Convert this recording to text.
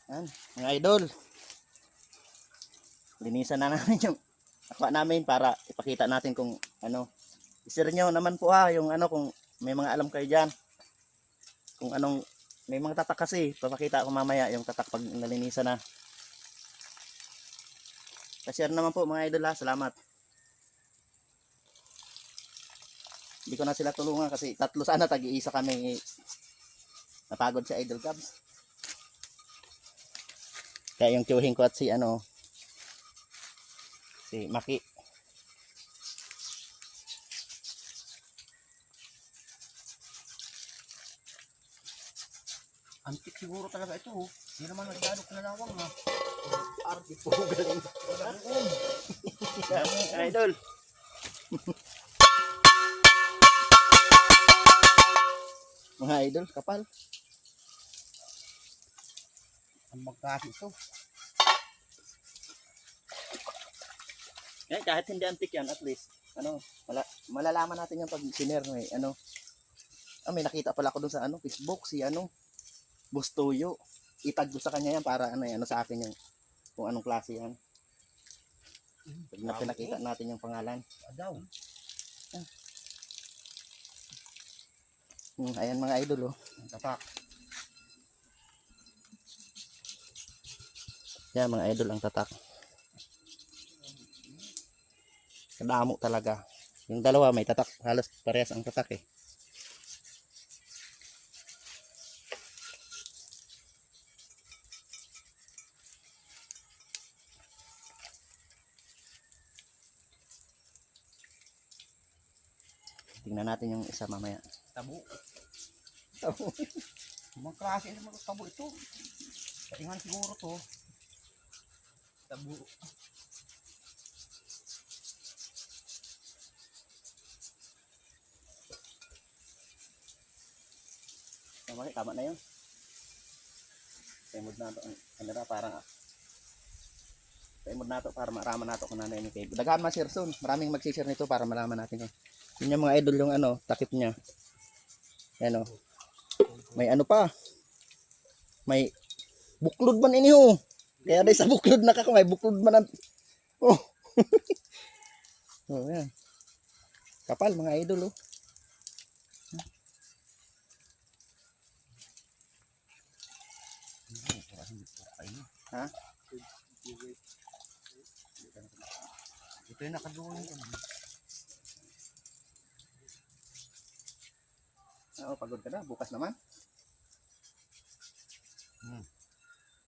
Yan, mga idol. Linisan na namin yung aqua namin para ipakita natin kung ano. I-share nyo naman po yung ano kung may mga alam kayo dyan. Kung anong, may mga tatak kasi. Papakita ko mamaya yung tatak pag nalinisan na. Pa-share naman po mga idol salamat. Hindi ko na sila tulungan kasi tatlo sana tag-iisa kami. Napagod si Idol Cubs. Kaya yung tiyuhin ko at si si Maki. Antik siguro talaga ito. Hindi naman nagdadok na lawang ha. Arte po galing. Idol. Mga idol, kapal. Ang magkasi ito. Eh, kahit hindi antik yan, at least, malalaman natin yan pag siner, may, may nakita pala ko dun sa, Facebook, si, Bustoyo. Itag ko sa kanya yan para, sa akin yung, kung anong klase yan. Pag na pinakita natin yung pangalan. Adaw. Ayan mga idol, Ang tatak. Yan mga idol, ang tatak. Kadamo talaga. Yung dalawa may tatak, halos parehas ang tatak eh. Tingnan natin yung isa mamaya. Tabo. Tabo. Mga klase ng mga tabo ito. Kaingan siguro to. Tabo. Tama na yun. Paimod na ito. Paimod na ito para marama na ito kung nanay ni Kay. Daghan ma-share soon. Maraming mag-share nito para malaman natin. Yun yung mga idol yung takip niya. Yan May pa. May buklod man ini Kaya dahil sa buklod na may buklod man oh. Oh, yan. Kapal mga idol Ha? Ito yung nakadulo nito. Pagod ka na. Bukas naman.